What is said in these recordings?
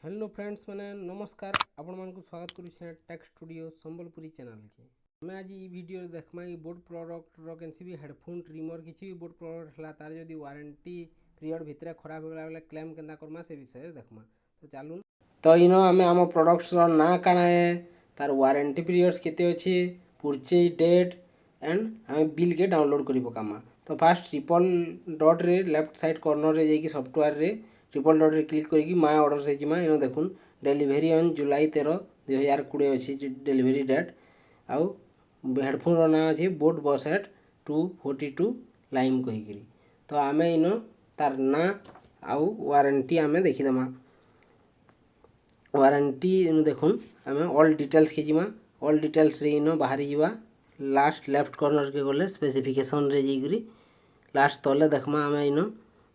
Hello friends मैंने नमस्कार आपण मानक स्वागत करुछे टेक्स्टूडियो संबलपुरी चैनल के। मैं आज ये वीडियो देखमा कि बोट प्रोडक्ट रो केनसी भी हेडफोन ट्रिमर किसी भी बोट प्रोडक्ट हला तार जदी वारंटी पीरियड भितर खराब हो गला बेले क्लेम केनता करमा से विषय देखमा। तो चालू तो इनो हमें आम प्रोडक्ट्स रो ना काना है, तार वारंटी पीरियड्स केते अछि, परचेज डेट एंड हमें बिल के डाउनलोड करि पकामा। तो फास्ट ट्रिपल डॉट रे लेफ्ट साइड कॉर्नर रे जेकी सॉफ्टवेयर रे ट्रिपल डॉट रे क्लिक करके माय ऑर्डर से जिमा इनो देखुन डेलीवरी ऑन जुलाई 13 2020 अच्छी डेलीवरी डेट आउ हेडफोन रो ना अच्छी बोट बसेट 242 लाइम कहीकि। तो आम इन तार ना आउ वारंटी आम देखीदमा। वारंटी इन देखुन आम ऑल डिटेल्स के जिमा। ऑल डिटेल्स रे इन बाहरी जीवा लास्ट लेफ्ट कॉर्नर के गले स्पेसिफिकेशन रे जाइकरी लास्ट तले देखमा आम इन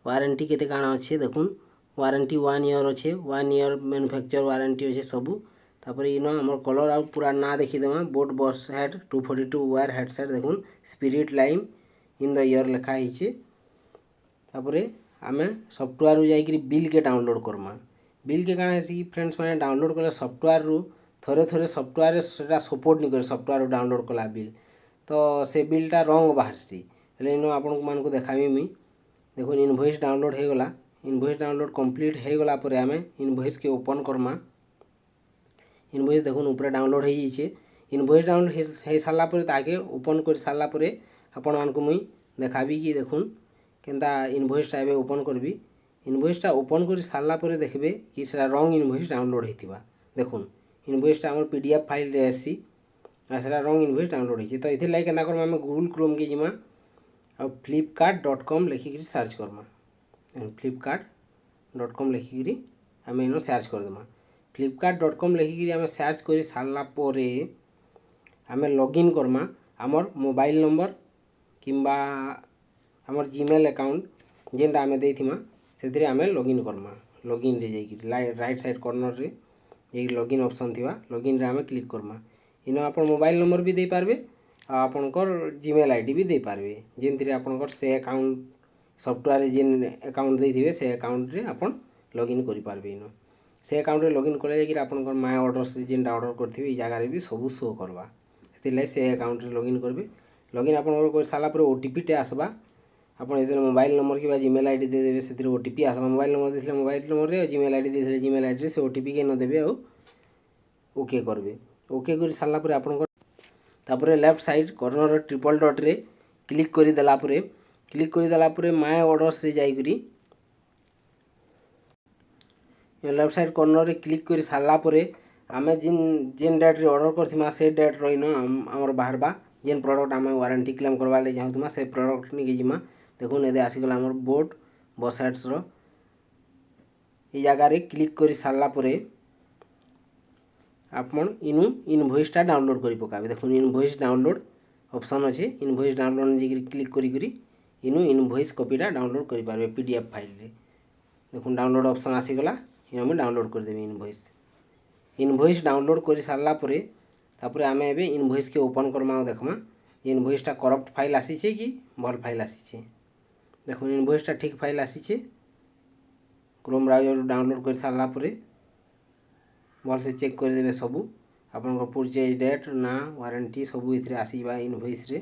वारंटी केते काଣା अच्छे देखुन। वारंटी 1 ईयर अच्छे, 1 ईयर मैन्युफैक्चर वारंटी अच्छे सबू। तापर इन आम कलर आउ पूरा ना देखीदेमा बोट बस हेड 242 वायर हेडसेट देखुन spirit lime in the year लिखा है। तापर आम सॉफ्टवेयर जाइकरी बिल के डाउनलोड करमा। बिल के काଣା है फ्रेंड्स मैंने डाउनलोड कले सॉफ्टवेयर रु थोड़े थोड़े सॉफ्टवेयर से सपोर्ट नहीं करे सॉफ्टवेयर डाउनलोड कला बिल तो से बिलटा रंग बाहरसी हेले इन आपन मान को देखाबी मुई। देखो इनवॉइस डाउनलोड हो गला। इनवॉइस डाउनलोड कंप्लीट हो गला पर आम इनवॉइस के ओपन करमा। इनवॉइस देखुन ऊपर डाउनलोड हो जाइए। इनवॉइस डाउनलोड हो सारा पर ताके ओपन कर सारा पर आपण मान को मुई देखाबी कि देखुन केनता इनवॉइसटा एबे ओपन करबी। इनवॉइसटा ओपन कर सारा पर देखबे कि सेटा रंग इनवॉइस डाउनलोड होइतिबा। देखुन इनवॉइसटा हमर पीडीएफ फाइल रे आसी आ सेटा रंग इनवॉइस डाउनलोड होइछि। तो इथे लाइक केनता करमा हम गूगल क्रोम के जिमा आ flipkart.com लिखिक सर्च करमा। flipkart.com लिखिकी आम इन सर्च करदेमा। flipkart.com लिखिकी आम सर्च कर सारा पर आम लॉगिन करमा आमर मोबाइल नंबर किंबा आमर जीमेल अकाउंट जेनटा आम देथिमा से आम लॉगिन करमा। लॉगिन रे जाइकि राइट साइड कॉर्नर रे ये लॉगिन ऑप्शन थिबा लॉगिन रे आम क्लिक करमा। इन आपन मोबाइल नंबर भी दे पारबे आपनकर जीमेल आईडी भी दे पारबे जेनथिरे आपनकर से अकाउंट सॉफ्टवेयर जेन अकाउंट देथिबे से अकाउंट रे आपन लॉगिन करि पारबे। इन से अकाउंट रे लॉगिन कले कि आपनकर माय ऑर्डर से जेनटा ऑर्डर करथिबे ई जगह रे भी सब शो करबा। सेति से अकाउंट रे लॉगिन करबे। लॉगिन आपनकर कर साला पर ओटीपी टे आसबा। आपन इधर मोबाइल नंबर कि जीमेल आईडी दे देबे सेति ओटीपी आसबा। मोबाइल नंबर देथिले मोबाइल नंबर रे जीमेल आईडी देथिले जीमेल आईडी रे से ओटीपी के न देबे आ ओके करबे। ओके कर साला पर आपनकर तापर left side corner triple dot रे क्लिक करि देला पर माय ऑर्डर से जाइकरी लेफ्ट साइड कॉर्नर रे क्लिक कर सारा पर आम जेन डेट रे ऑर्डर करथिमा से डेट रही आमर बाहरबा जेन प्रोडक्ट आम वारंटी क्लेम करवा ले चाहूमा से प्रोडक्ट नहीं जिमा। देखुन ये आसीगला आमर बोट बसेट्स रो ये जगह रे क्लिक कर सारा पर आपन इनु इनवॉइसटा डाउनलोड करि पकाबे। देखुन इनवॉइस डाउनलोड ऑप्शन अच्छे। इनवॉइस डाउनलोड जे क्लिक करी इनु इनवॉइस कॉपीटा डाउनलोड करि पारबे पीडीएफ फाइल रे। देखुन डाउनलोड ऑप्शन आसीगला इन हम डाउनलोड कर देबे इनवॉइस। इनवॉइस डाउनलोड कर सारा पर तापर आम एबे इनवॉइस के ओपन करमा देखमा इनवॉइसटा करप्ट फाइल आसीचे कि भल फाइल आसीचे। देखुन इनवॉइसटा ठीक फाइल आसीचे। क्रोम ब्राउजर डाउनलोड कर सारा पर भल से चेक कर देबे सबू आपन परचेज डेट ना वारंटी सबू इथरे आसीबा इनवॉइस रे।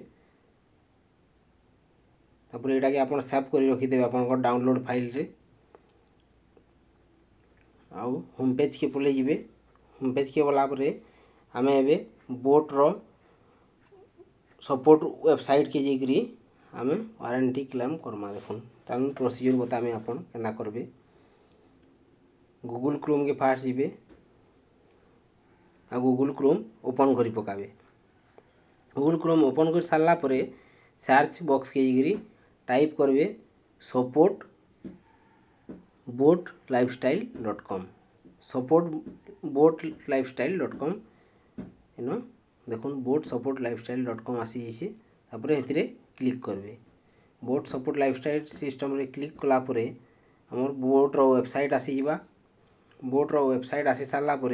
तापर एटा के आपन सेव कर रखि देबे आपन डाउनलोड फाइल रे। आउ होम पेज के पले जिबे। होम पेज के गला पर आम एबे बोट रो सपोर्ट वेबसाइट के जेकरी आम वारंटी क्लेम करमा। देखुन ताम प्रोसीजर बतामे आपन केना करबे। गूगल क्रोम के फास्ट जिबे आ गूगल क्रोम ओपन करि पकाबे। गूगल क्रोम ओपन कर सारा पर सर्च बॉक्स के जेकरी टाइप करबे सपोर्ट boatLifestyle.com supportboatLifestyle.com इन देखुन बोट सपोर्ट लाइफस्टाइल.com आसी जाइए। तापर एथिरे क्लिक करबे। बोट सपोर्ट लाइफस्टाइल सिस्टम रे क्लिक कला पर हमर बोट रो वेबसाइट आसी जिबा। बोट रो वेबसाइट आसी सारा पर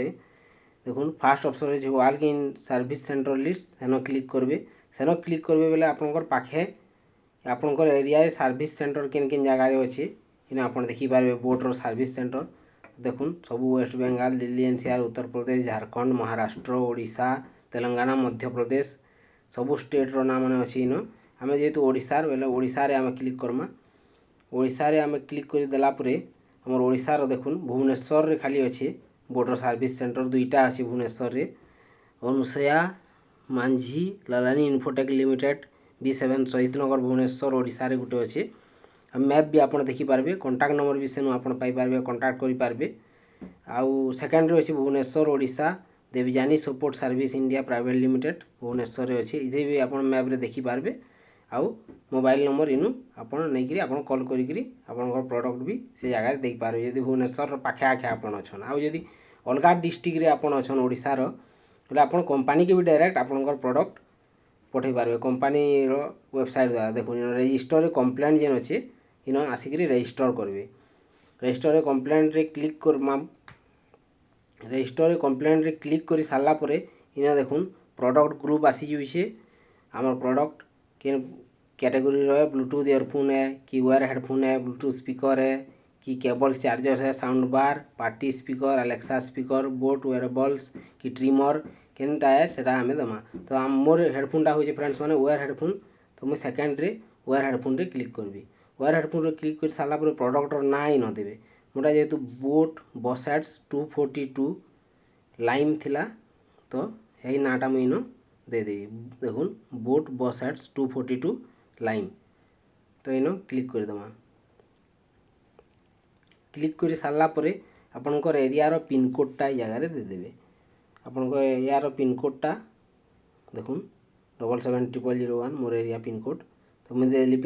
देखुन फास्ट ऑप्शन रे जो all in service centre list सेनो क्लिक करबे। सेनो क्लिक करबे बेले आपनकर पाखे आपनकर एरिया सर्विस सेंटर किन किन जगह रे अछि इन आपन देखि पारबे बोट रो सर्विस सेंटर। देखुन सब वेस्ट बेंगल, दिल्ली एनसीआर, उत्तर प्रदेश, झारखंड, महाराष्ट्र, ओडिशा, तेलंगाना, मध्य प्रदेश सबू स्टेट रो नाम मैंने अच्छी इन आम जेहेतु ओडिशार बेले ओडिशा रे आम क्लिक करमा। ओडिशा रे आम क्लिक कर देलापर आमर ओडिशार देखुन भुवनेश्वर रे खाली अच्छे बोर्डर सर्विस सेंटर दुईटा अच्छे भुवनेश्वर रे। Anusuya Manjhi Lalani Infotech limited B7 Shahid नगर भुवनेश्वर ओडिशा रे गुटे अच्छे। मैप भी आप देखिपारे, कंटाक्ट नंबर भी सेनु आप पाइपर कंटाक्ट करेंगे। आउ सेकेंडरी अच्छे Bhubaneswar Odisha Debjani support service India private limited Bhubaneswar अच्छे। इधे भी आप मैप रे देखिपारे। आउ मोबाइल नंबर इनु आप नहीं आप कॉल करी आप प्रोडक्ट भी से जगह देपारे जब भुवनेश्वर पाखे आखे आप अच्छन। आउ जदि अलग डिस्ट्रिक्ट रे आप अच्छन ओडिशार बोले आप कंपनी के भी डायरेक्ट आपंकर प्रोडक्ट पठे पारे कंपनी वेबसाइट द्वारा। देखो रजिस्टर कंप्लेंट जेन अच्छे इन आसिक रजिस्टर करेंगे। रजिस्टर कंप्लेंट रे क्लिक कर रजिस्टर कंप्लेंट रे क्लिक कर सारापर इन देखुन प्रोडक्ट ग्रुप आसी जाइए। आम प्रोडक्ट के कैटेगरी रहे ब्लूटूथ ईयरफोन है कि वायर हेडफोन है, ब्लूटूथ स्पीकर है कि केबल चार्जर है, sound bar, party speaker, Alexa speaker, boat wearables कि ट्रिमर केनटा है से आम देमा। तो मोर हेडफोनटा हो फ्रेंड्स मैंने वायर हेडफोन। तो मुझे सेकेंड रे वायर हेडफोन रे क्लिक करी। वायर हेडफोन रे क्लिक कर सारापर प्रोडक्टर ना ही नदेवे मोटा जेहेतु बोट बसेट्स 242 लाइम थिला तो यही नाटा मुझे इन देदेवी। देखुन बोट बसेट्स 242 लाइम तो इन क्लिक करदेमा। क्लिक कर सारापर आपंकर एरियार पिनकोडटा जगार देदेवे। आपंकर एरियार पिनकोडटा देखुन 770001 मोर एरिया पिनकोड। तो मुझे देली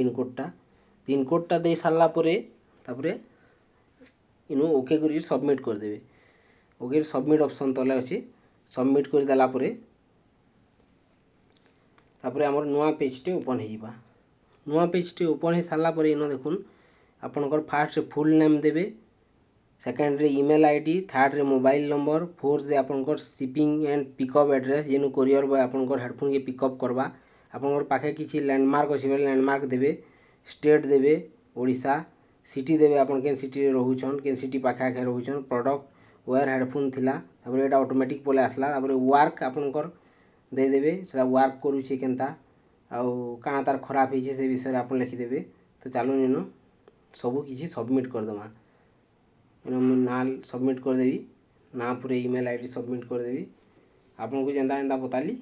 पिनकोडटा दे सारापर इनु ओके कर सबमिट करदेवे। ओके सबमिट ऑप्शन तले अच्छे सबमिट कर देलापर तापर आमर नुआ पेजटे ओपन हो। नुआ पेजटे ओपन हो सारापर इन देखुन आपंकर फास्ट फुल नेम देवे, सेकेंड रे ईमेल आईडी, थर्ड रे मोबाइल नंबर, फोर्थ रे आपंकर शिपिंग एंड पिकअप एड्रेस जेनु कोरियर बॉय आपंकर हेडफोन के पिकअप करवा। आपंकर पाखे किसी लैंडमार्क अच्छे बेले लैंडमार्क देवे, स्टेट देवे ओडिशा, सिटी देवे आपन केन सिटी रे रहउछन केन सिटी पाखे आखे रहउछन, प्रोडक्ट वायर हेडफोन थिला तापर एटा ऑटोमेटिक पले आसला। तापर वर्क आपनकर दे देवे सेटा वर्क करूछे केनता आउ काना तार खराब होइछे से विषय आपन लिखि देवे। तो चालू इन सबू किसी सबमिट करदमा। इन ना सबमिट करदेवी ना पूरे ईमेल आईडी सबमिट करदेवी। आपन को जेंदा जेंदा बताली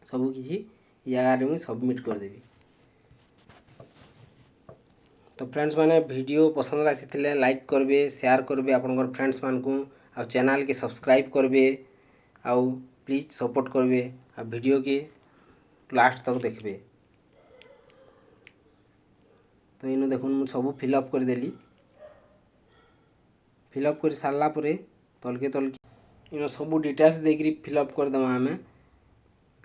सबू किसी जगह मुझे सबमिट करदेवी। तो फ्रेंड्स मैंने वीडियो पसंद आसी लाइक करेंगे, शेयर करेंगे आपंकर फ्रेंड्स मान को आ चैनल के सब्सक्राइब करेंगे आउ प्लीज सपोर्ट करेंगे आ वीडियो के लास्ट तक देखबे। तो इन देखुन मुझे सब फिलअप करदेली। फिलअप कर सारापर तलके तलके इन सब डिटेल्स देकर फिलअप करदेमा। आम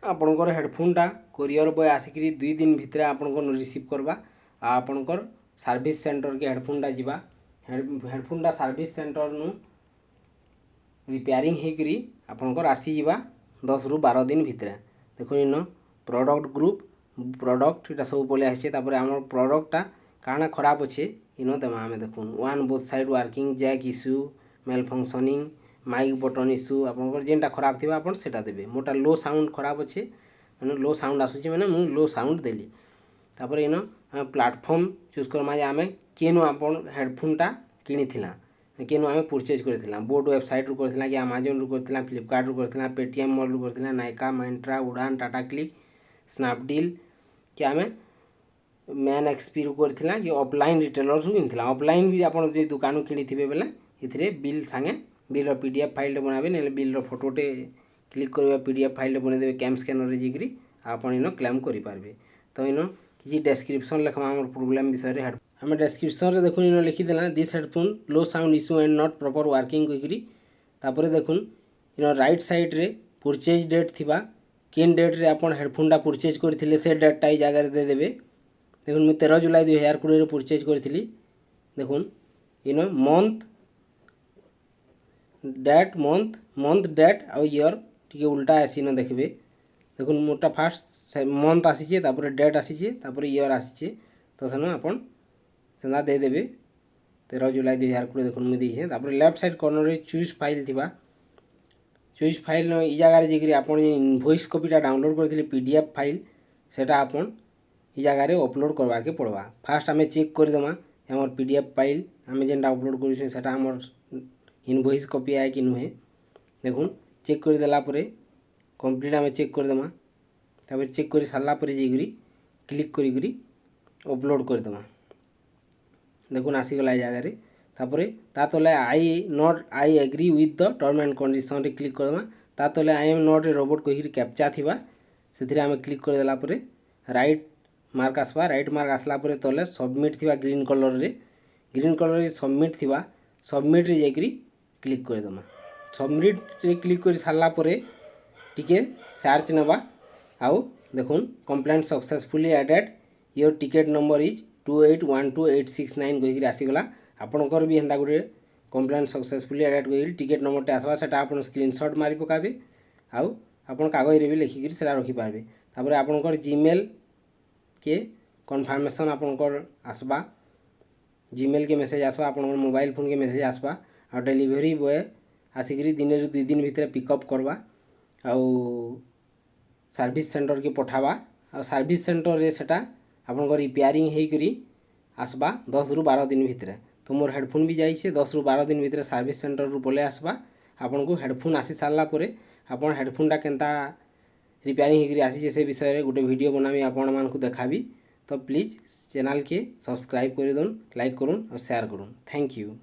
आपंकर हेडफोनटा कोरियर बॉय आसिक 2 दिन भितर आपंकर रिसीव करवा। आपंकर सर्विस सेंटर के हेडफोनटा जावा। हेडफोनटा सर्विस सेंटर नु रिपेयरिंग होकरी आपंकर आसीजा 10 ରୁ 12 दिन भितर। देखो इन प्रोडक्ट ग्रुप प्रोडक्ट इटा सब पलि आसे। तापर आम प्रोडक्टटा काना खराब अच्छे इन देमा। आम देखुन one both side working, jack issue, malfunctioning, mic button issue आपंकर जेनटा खराब थी आप सेटा देवे। मोटा लो साउंड खराब अच्छे मैंने लो साउंड आसूँ मैंने मुझे लो साउंड देली। तापर इन प्लाटफर्म चूज करमा आम केनु आपन हेडफोनटा किनी केनु आम परचेज करथिला। बोट वेबसाइट रू करथिला कि अमेजन रू करथिला, फ्लिपकार्ट रू करथिला, पेटीएम मॉल रू करथिला, नायका, मिंत्रा, उड़ान, टाटा क्लिक, स्नैपडील कि आम मैन एक्सपी रू करथिला कि ऑफलाइन रिटेलर्स रू किनथिला। ऑफलाइन भी आपन जे दुकान किनी थिबे बेले इथिरे बिल संगे बिल पीडीएफ फाइल बनाबे ने बिल फोटोटे क्लिक करबे पीडीएफ फाइल बने देबे कैम स्कैनर रे जेकरी आपन इन क्लेम करि पारबे। तो इन किसी डेस्क्रिप्शन लिखमा हमर प्रॉब्लम विषय रे हमें डेस्क्रिप्शन रे देखुन इन लिखि देला this headphone low sound issue and not proper working करी। तापर देखुन इन राइट साइड रे परचेज डेट थिबा केन डेट रे आपन हेडफोनटा परचेज करथिले से डेटटा ई जगह रे दे देबे। देखुन मैं 13 जुलाई 2020 रे परचेज करथिली। देखुन in month date month date आ ईयर टिके उल्टा आसी न देखबे। देखुन मोटा फास्ट मंथ आसीचे तापर डेट आसीचे तापर ईयर आसीचे। तो सेन आपन सेना दे देबे। 13 जुलाई 2020 देखो मुझे देखे। तापर लेफ्ट साइड कॉर्नर रे चूज फाइल थिबा चूज फाइल ई जगह जेकि आपन इनवॉइस कॉपीटा डाउनलोड करथिले पीडीएफ फाइल सेटा आपन ई जगह रे अपलोड करवा के पड़वा। फास्ट आमे चेक कर देमा हमर पीडीएफ फाइल आमे जेनटा अपलोड करूछु सेटा हमर इनवॉइस कॉपी आए कि नुहे देखुन चेक कर देला परे कंप्लीट आमे चेक कर देमा। तापर चेक कर सारला परे जेकरी क्लिक करी अपलोड कर देमा। देखुन आसी गला जगह रे तापरे ता तले I agree with the term and condition रे क्लिक कर देमा। ता तले I am not a robot कहिरी कैप्चा थिबा सेथिरे आमे क्लिक कर देला परे राइट मार्क आसबा। राइट मार्क आसला परे तले सबमिट थिबा ग्रीन कलर रे सबमिट थिबा सबमिट रे जेकरी क्लिक कर देमा। सबमिट रे क्लिक कर सारला परे टिके सर्च नबा आउ देखुन complaint successfully added your ticket number is 2812869 कहिरी आसीगला। आपणकर भी हेन्ता गोटे कंप्लेंट सक्सेसफुली एडेड कहिरी टिकेट नंबर टे आसबा सेटा आपन स्क्रीनशॉट मारी पकाबे आउ आपन कागज रे भी लिखिकरी सेटा रखि पारबे। तापर आपणकर जीमेल के कन्फर्मेशन आपणकर आसबा जीमेल के मेसेज आसबा आपणकर मोबाइल फोन के मेसेज आसबा आ डिलीवरी बॉय आसिकरी दिन रे 2 दिन भीतर पिकअप करबा आउ सर्विस सेंटर के पठावा आ सर्विस सेंटर रे सेटा आपनकर रिपेयरिंग हेई करी आसबा 10 रु 12 दिन भीतर। तो मोर हेडफोन भी जाइए 10 रु 12 दिन भीतर सर्विस सेंटर रु पले आसबा। आपन को हेडफोन आसी सारला परे आपन हेडफोनटा केनता रिपेयरिंग हेई करी आसी से विषय रे गोटे वीडियो बनामी आपन मान को देखाबी। तो प्लीज चैनल के सब्सक्राइब कर दोन लाइक करूँ और शेयर करूँ। Thank you.